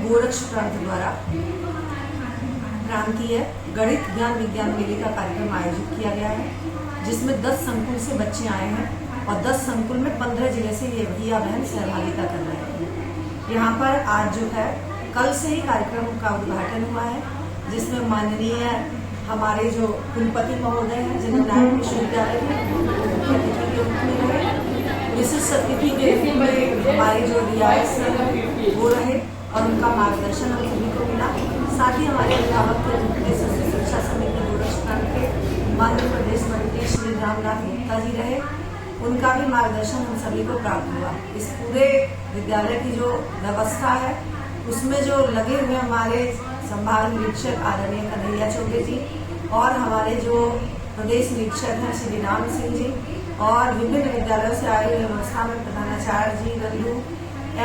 गोरक्ष प्रांत द्वारा प्रांतीय गणित ज्ञान विज्ञान मेले का कार्यक्रम आयोजित किया गया है, जिसमें 10 संकुल से बच्चे आए हैं और 10 संकुल में 15 जिले से ये भैया बहन सहभागिता कर रहे हैं। यहाँ पर आज जो है कल से ही कार्यक्रम का उद्घाटन हुआ है, जिसमें माननीय हमारे जो कुलपति महोदय हैं, जिन्हें नायक विश्वविद्यालय में मुख्य अतिथि के रूप में रहे, विशिष्ट अतिथि के रूप में हमारे जो रियायत वो रहे और उनका मार्गदर्शन हम सभी को मिला। साथ ही हमारे अभिभावक के रूप में संस्कृत शिक्षा समिति गोरक्ष प्रांत के मध्य प्रदेश मंत्री श्री रामनाथ गुप्ता जी रहे, उनका भी मार्गदर्शन हम सभी को प्राप्त हुआ। इस पूरे विद्यालय की जो व्यवस्था है उसमें जो लगे हुए हमारे संभाग निरीक्षक आदरणीय कन्हैया चौबे जी और हमारे जो प्रदेश निरीक्षक हैं श्री राम सिंह जी और विभिन्न विद्यालयों से आए हुए व्यवस्था में प्रधानाचार्य जी रंजू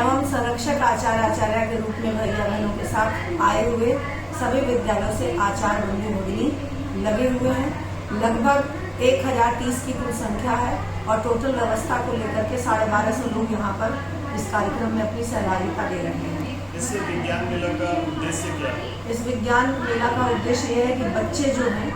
एवं संरक्षक आचार्य के रूप में भैया बहनों के साथ आए हुए सभी विद्यालयों से आचार्य बंधु भगिनी लगे हुए हैं। लगभग 1030 की कुल संख्या है और टोटल व्यवस्था को लेकर के 1250 लोग यहाँ पर इस कार्यक्रम में अपनी सहभागिता दे रहे हैं। इस विज्ञान मेला का उद्देश्य क्या है? इस विज्ञान मेला का उद्देश्य यह है कि बच्चे जो हैं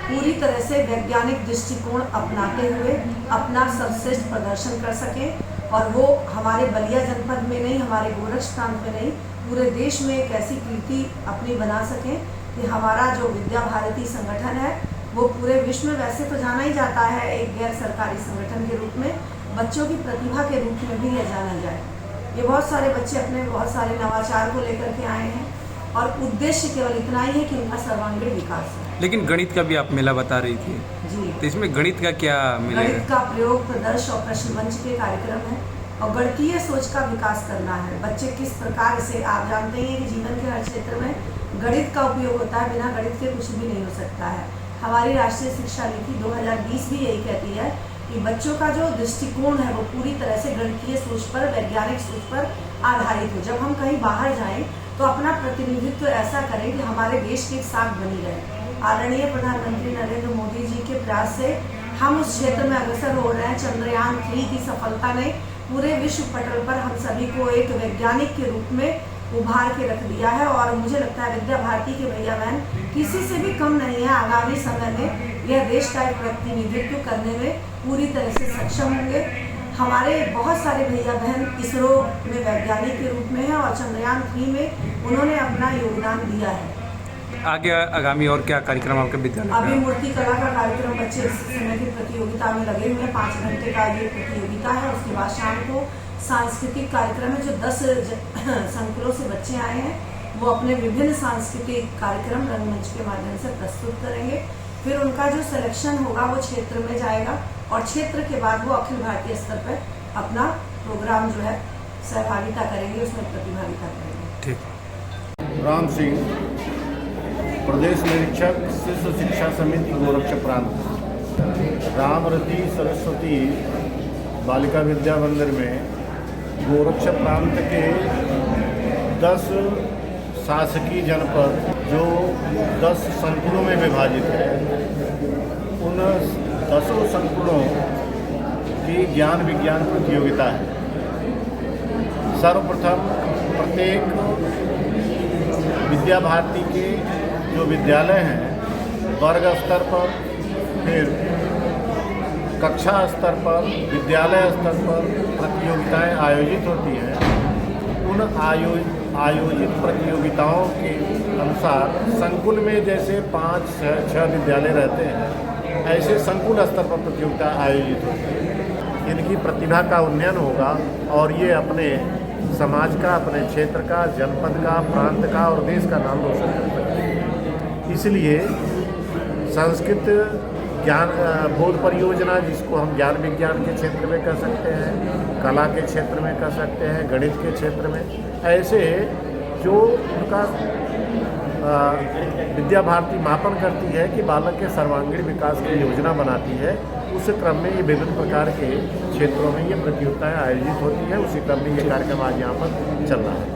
पूरी तरह से वैज्ञानिक दृष्टिकोण अपनाते हुए अपना सर्वश्रेष्ठ प्रदर्शन कर सकें और वो हमारे बलिया जनपद में नहीं, हमारे गोरक्ष प्रांत में नहीं, पूरे देश में एक ऐसी कीर्ति अपनी बना सकें कि हमारा जो विद्या भारती संगठन है वो पूरे विश्व में वैसे तो जाना ही जाता है एक गैर सरकारी संगठन के रूप में, बच्चों की प्रतिभा के रूप में भी यह जाना जाए। ये बहुत सारे बच्चे अपने बहुत सारे नवाचार को लेकर के आए हैं और उद्देश्य केवल इतना ही है कि उनका सर्वांगीण विकास है। लेकिन गणित का भी आप मेला बता रही थी जी, तो इसमें गणित का क्या मिलेगा? गणित का प्रयोग प्रदर्श और प्रश्न मंच के कार्यक्रम है और गणितीय सोच का विकास करना है। बच्चे किस प्रकार से, आप जानते हैं कि जीवन के हर क्षेत्र में गणित का उपयोग होता है, बिना गणित के कुछ भी नहीं हो सकता है। हमारी राष्ट्रीय शिक्षा नीति 2020 भी यही कहती है कि बच्चों का जो दृष्टिकोण है वो पूरी तरह से गणितीय सोच पर, वैज्ञानिक सोच पर आधारित हो। जब हम कहीं बाहर जाएं तो अपना प्रतिनिधित्व ऐसा करें कि हमारे देश की एक साख बनी रहे। आदरणीय प्रधानमंत्री नरेंद्र मोदी जी के प्रयास से हम उस क्षेत्र में अग्रसर हो रहे हैं। चंद्रयान 3 की सफलता ने पूरे विश्व पटल पर हम सभी को एक वैज्ञानिक के रूप में उभार के रख दिया है और मुझे लगता है विद्या भारती के भैया बहन किसी से भी कम नहीं है। आगामी समय में यह देश का एक प्रतिनिधित्व करने में पूरी तरह से सक्षम होंगे। हमारे बहुत सारे भैया बहन इसरो में वैज्ञानिक के रूप में हैं और चंद्रयान 3 में उन्होंने अपना योगदान दिया है। आगे आगामी और क्या कार्यक्रम आपके विद्यालय अभी में? मूर्ति कला का कार्यक्रम बच्चे इस समय की प्रतियोगिता में लगे हुए हैं। 5 घंटे का ये प्रतियोगिता है। उसके बाद शाम को सांस्कृतिक कार्यक्रम है। जो 10 संकुलों से बच्चे आए हैं वो अपने विभिन्न सांस्कृतिक कार्यक्रम रंगमंच के माध्यम से प्रस्तुत करेंगे। फिर उनका जो सिलेक्शन होगा वो क्षेत्र में जाएगा और क्षेत्र के बाद वो अखिल भारतीय स्तर पर अपना प्रोग्राम जो है सहभागिता करेंगे, उसमें प्रतिभागिता करेंगे। ठीक। राम सिंह, प्रदेश निरीक्षक शिष्य शिक्षा समिति गोरक्ष प्रांत। रामरती सरस्वती बालिका विद्या मंदिर में गोरक्ष प्रांत के 10 शासकीय जनपद जो 10 संकुलों में विभाजित है, उन 10 संकुलों की ज्ञान विज्ञान प्रतियोगिता है। सर्वप्रथम प्रत्येक विद्या भारती के जो विद्यालय हैं वर्ग स्तर पर, फिर कक्षा स्तर पर, विद्यालय स्तर पर प्रतियोगिताएं आयोजित होती हैं। उन आयोजित प्रतियोगिताओं के अनुसार संकुल में जैसे 5-6 विद्यालय रहते हैं, ऐसे संकुल स्तर पर प्रतियोगिता आयोजित होती है। इनकी प्रतिभा का उन्नयन होगा और ये अपने समाज का, अपने क्षेत्र का, जनपद का, प्रांत का और देश का नाम रोशन कर सकते हैं। इसलिए संस्कृत ज्ञान बोध परियोजना, जिसको हम ज्ञान विज्ञान के क्षेत्र में कर सकते हैं, कला के क्षेत्र में कर सकते हैं, गणित के क्षेत्र में, ऐसे जो उनका विद्या भारती मापन करती है कि बालक के सर्वांगीण विकास की योजना बनाती है। उस क्रम में ये विभिन्न प्रकार के क्षेत्रों में ये प्रतियोगिताएं आयोजित होती है। उसी क्रम में ये कार्यक्रम आज यहाँ पर चल रहा है।